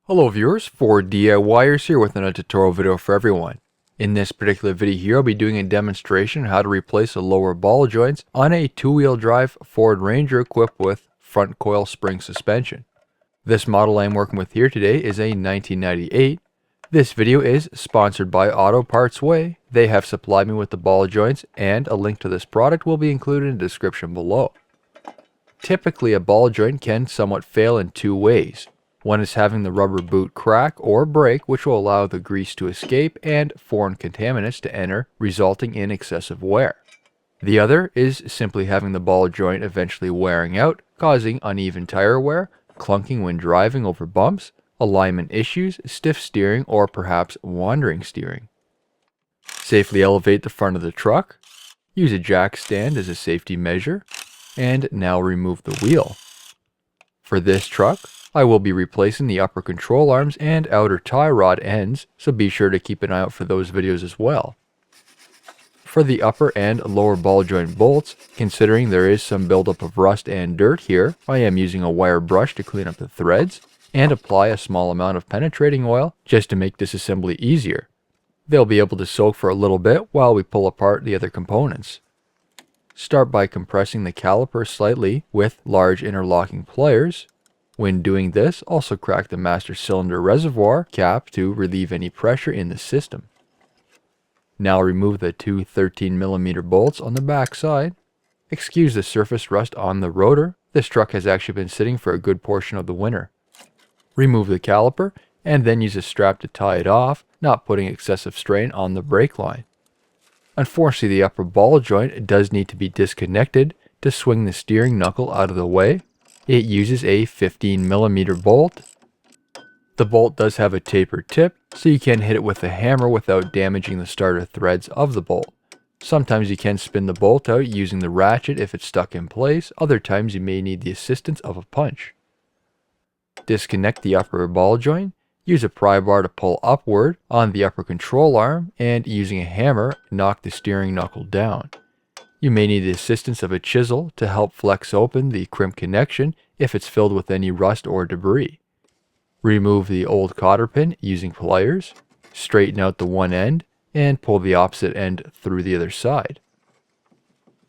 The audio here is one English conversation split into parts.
Hello viewers, 4DIYers here with another tutorial video for everyone. In this particular video here, I'll be doing a demonstration on how to replace the lower ball joints on a two-wheel drive Ford Ranger equipped with front coil spring suspension. This model I'm working with here today is a 1998. This video is sponsored by Auto Parts Way. They have supplied me with the ball joints, and a link to this product will be included in the description below. Typically, a ball joint can somewhat fail in two ways. One is having the rubber boot crack or break, which will allow the grease to escape and foreign contaminants to enter, resulting in excessive wear. The other is simply having the ball joint eventually wearing out, causing uneven tire wear, clunking when driving over bumps, alignment issues, stiff steering, or perhaps wandering steering. Safely elevate the front of the truck, use a jack stand as a safety measure, and now remove the wheel. For this truck, I will be replacing the upper control arms and outer tie rod ends, so be sure to keep an eye out for those videos as well. For the upper and lower ball joint bolts, considering there is some buildup of rust and dirt here, I am using a wire brush to clean up the threads and apply a small amount of penetrating oil just to make disassembly easier. They'll be able to soak for a little bit while we pull apart the other components. Start by compressing the caliper slightly with large interlocking pliers. When doing this, also crack the master cylinder reservoir cap to relieve any pressure in the system. Now remove the two 13mm bolts on the back side. Excuse the surface rust on the rotor. This truck has actually been sitting for a good portion of the winter. Remove the caliper and then use a strap to tie it off, not putting excessive strain on the brake line. Unfortunately, the upper ball joint does need to be disconnected to swing the steering knuckle out of the way. It uses a 15mm bolt. The bolt does have a tapered tip, so you can hit it with a hammer without damaging the starter threads of the bolt. Sometimes you can spin the bolt out using the ratchet if it's stuck in place. Other times you may need the assistance of a punch. Disconnect the upper ball joint. Use a pry bar to pull upward on the upper control arm, and using a hammer, knock the steering knuckle down. You may need the assistance of a chisel to help flex open the crimp connection if it's filled with any rust or debris. Remove the old cotter pin using pliers, straighten out the one end, and pull the opposite end through the other side.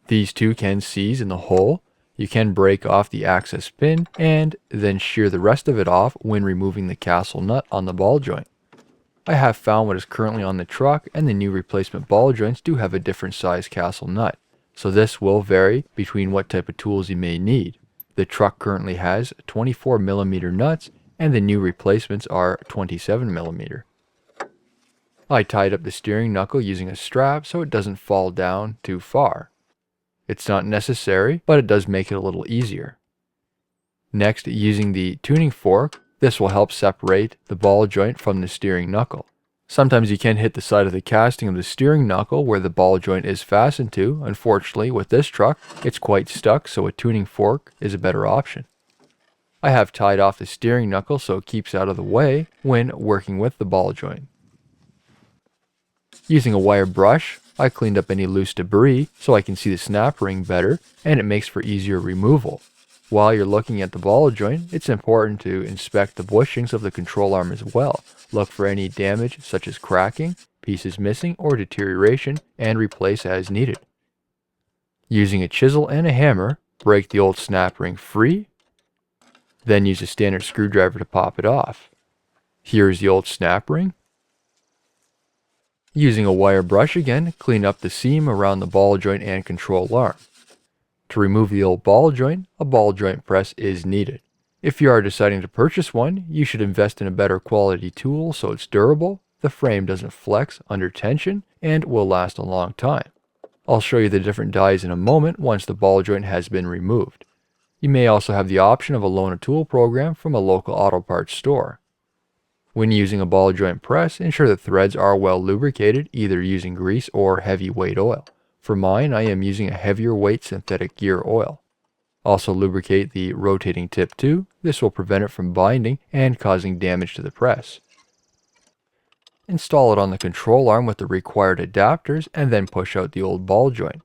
These two can seize in the hole. You can break off the access pin and then shear the rest of it off when removing the castle nut on the ball joint. I have found what is currently on the truck and the new replacement ball joints do have a different size castle nut, so this will vary between what type of tools you may need. The truck currently has 24mm nuts and the new replacements are 27mm. I tied up the steering knuckle using a strap so it doesn't fall down too far. It's not necessary, but it does make it a little easier. Next, using the tuning fork, this will help separate the ball joint from the steering knuckle. Sometimes you can hit the side of the casting of the steering knuckle where the ball joint is fastened to. Unfortunately, with this truck, it's quite stuck, so a tuning fork is a better option. I have tied off the steering knuckle so it keeps out of the way when working with the ball joint. Using a wire brush, I cleaned up any loose debris so I can see the snap ring better, and it makes for easier removal. While you're looking at the ball joint, it's important to inspect the bushings of the control arm as well. Look for any damage such as cracking, pieces missing, or deterioration, and replace as needed. Using a chisel and a hammer, break the old snap ring free, then use a standard screwdriver to pop it off. Here is the old snap ring. Using a wire brush again, clean up the seam around the ball joint and control arm. To remove the old ball joint, a ball joint press is needed. If you are deciding to purchase one, you should invest in a better quality tool so it's durable, the frame doesn't flex under tension, and will last a long time. I'll show you the different dies in a moment once the ball joint has been removed. You may also have the option of a loan a tool program from a local auto parts store. When using a ball joint press, ensure the threads are well lubricated, either using grease or heavy weight oil. For mine, I am using a heavier weight synthetic gear oil. Also lubricate the rotating tip too. This will prevent it from binding and causing damage to the press. Install it on the control arm with the required adapters and then push out the old ball joint.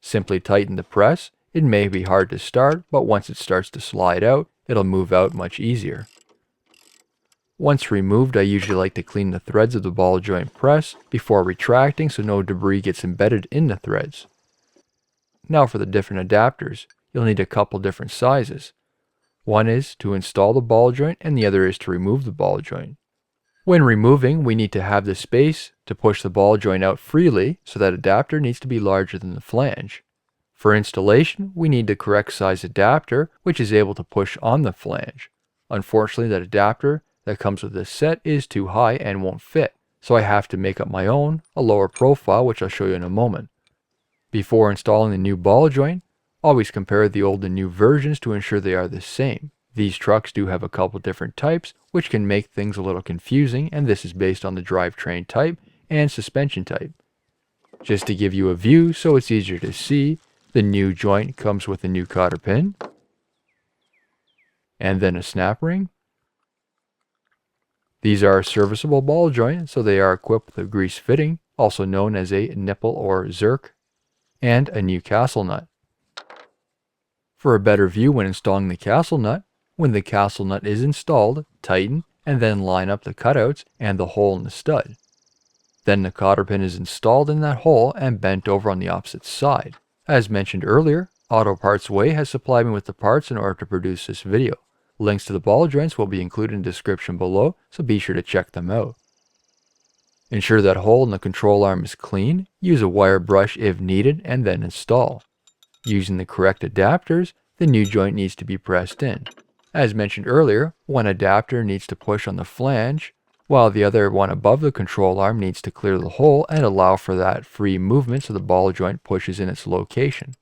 Simply tighten the press. It may be hard to start, but once it starts to slide out, it'll move out much easier. Once removed, I usually like to clean the threads of the ball joint press before retracting so no debris gets embedded in the threads. Now for the different adapters, you'll need a couple different sizes. One is to install the ball joint and the other is to remove the ball joint. When removing, we need to have the space to push the ball joint out freely, so that adapter needs to be larger than the flange. For installation, we need the correct size adapter, which is able to push on the flange. Unfortunately, that adapter that comes with this set is too high and won't fit, so I have to make up my own, a lower profile, which I'll show you in a moment. Before installing the new ball joint, always compare the old and new versions to ensure they are the same. These trucks do have a couple different types, which can make things a little confusing, and this is based on the drivetrain type and suspension type. Just to give you a view so it's easier to see, the new joint comes with a new cotter pin, and then a snap ring. These are a serviceable ball joint, so they are equipped with a grease fitting, also known as a nipple or zerk, and a new castle nut. For a better view when installing the castle nut, when the castle nut is installed, tighten and then line up the cutouts and the hole in the stud. Then the cotter pin is installed in that hole and bent over on the opposite side. As mentioned earlier, Auto Parts Way has supplied me with the parts in order to produce this video. Links to the ball joints will be included in the description below, so be sure to check them out. Ensure that hole in the control arm is clean, use a wire brush if needed, and then install. Using the correct adapters, the new joint needs to be pressed in. As mentioned earlier, one adapter needs to push on the flange, while the other one above the control arm needs to clear the hole and allow for that free movement so the ball joint pushes in its location.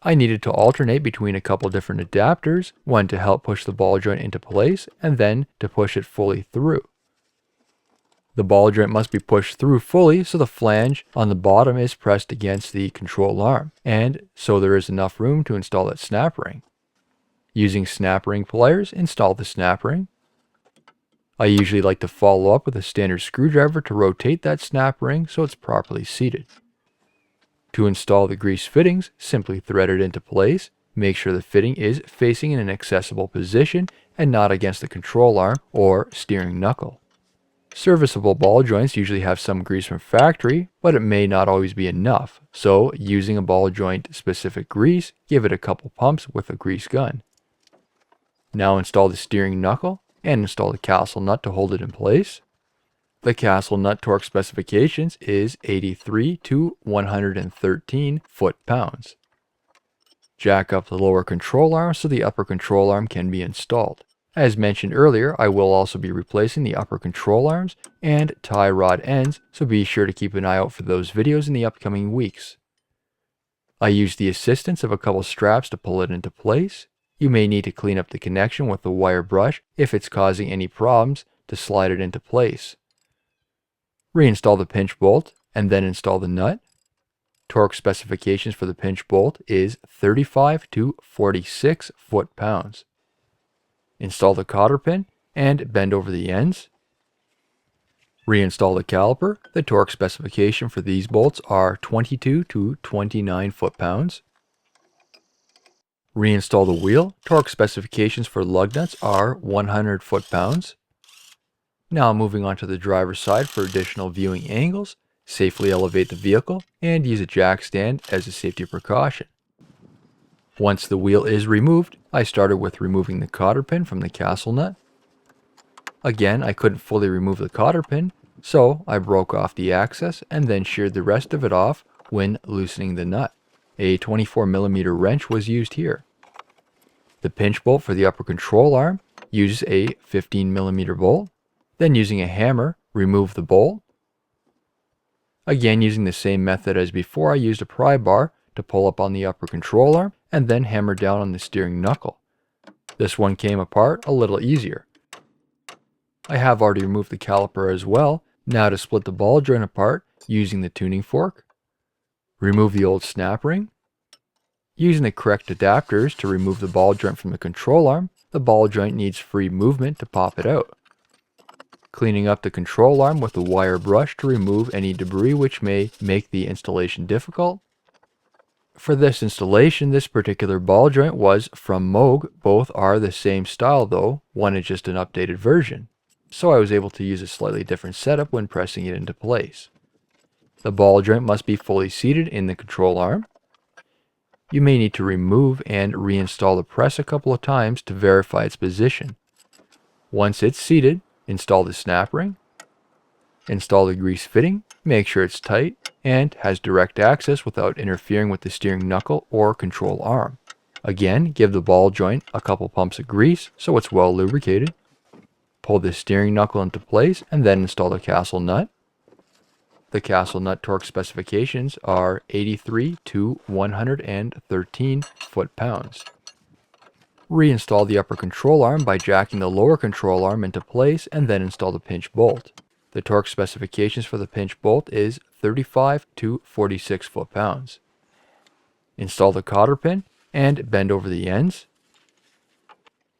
I needed to alternate between a couple different adapters, one to help push the ball joint into place and then to push it fully through. The ball joint must be pushed through fully so the flange on the bottom is pressed against the control arm, and so there is enough room to install that snap ring. Using snap ring pliers, install the snap ring. I usually like to follow up with a standard screwdriver to rotate that snap ring so it's properly seated. To install the grease fittings, simply thread it into place. Make sure the fitting is facing in an accessible position and not against the control arm or steering knuckle. Serviceable ball joints usually have some grease from factory, but it may not always be enough, so using a ball joint specific grease, give it a couple pumps with a grease gun. Now install the steering knuckle and install the castle nut to hold it in place. The castle nut torque specifications is 83 to 113 foot-pounds. Jack up the lower control arm so the upper control arm can be installed. As mentioned earlier, I will also be replacing the upper control arms and tie rod ends, so be sure to keep an eye out for those videos in the upcoming weeks. I used the assistance of a couple straps to pull it into place. You may need to clean up the connection with the wire brush if it's causing any problems to slide it into place. Reinstall the pinch bolt and then install the nut. Torque specifications for the pinch bolt is 35 to 46 foot-pounds. Install the cotter pin and bend over the ends. Reinstall the caliper. The torque specification for these bolts are 22 to 29 foot-pounds. Reinstall the wheel. Torque specifications for lug nuts are 100 foot-pounds. Now moving on to the driver's side for additional viewing angles, safely elevate the vehicle and use a jack stand as a safety precaution. Once the wheel is removed, I started with removing the cotter pin from the castle nut. Again, I couldn't fully remove the cotter pin, so I broke off the access and then sheared the rest of it off when loosening the nut. A 24mm wrench was used here. The pinch bolt for the upper control arm uses a 15mm bolt. Then using a hammer, remove the bolt. Again, using the same method as before, I used a pry bar to pull up on the upper control arm and then hammer down on the steering knuckle. This one came apart a little easier. I have already removed the caliper as well. Now to split the ball joint apart using the tuning fork. Remove the old snap ring. Using the correct adapters to remove the ball joint from the control arm, the ball joint needs free movement to pop it out. Cleaning up the control arm with a wire brush to remove any debris which may make the installation difficult. For this installation, this particular ball joint was from Moog. Both are the same style though, one is just an updated version. so I was able to use a slightly different setup when pressing it into place. The ball joint must be fully seated in the control arm. You may need to remove and reinstall the press a couple of times to verify its position. Once it's seated, install the snap ring, install the grease fitting, make sure it's tight and has direct access without interfering with the steering knuckle or control arm. Again, give the ball joint a couple pumps of grease so it's well lubricated. Pull the steering knuckle into place and then install the castle nut. The castle nut torque specifications are 83 to 113 foot-pounds. Reinstall the upper control arm by jacking the lower control arm into place and then install the pinch bolt. The torque specifications for the pinch bolt is 35 to 46 foot-pounds. Install the cotter pin and bend over the ends.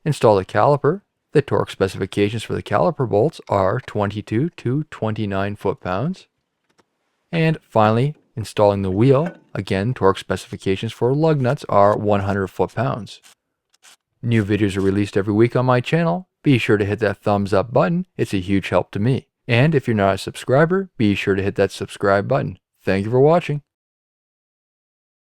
Install the caliper. The torque specifications for the caliper bolts are 22 to 29 foot-pounds. And finally, installing the wheel. Again, torque specifications for lug nuts are 100 foot-pounds. New videos are released every week on my channel. Be sure to hit that thumbs up button. It's a huge help to me. And if you're not a subscriber, be sure to hit that subscribe button. Thank you for watching.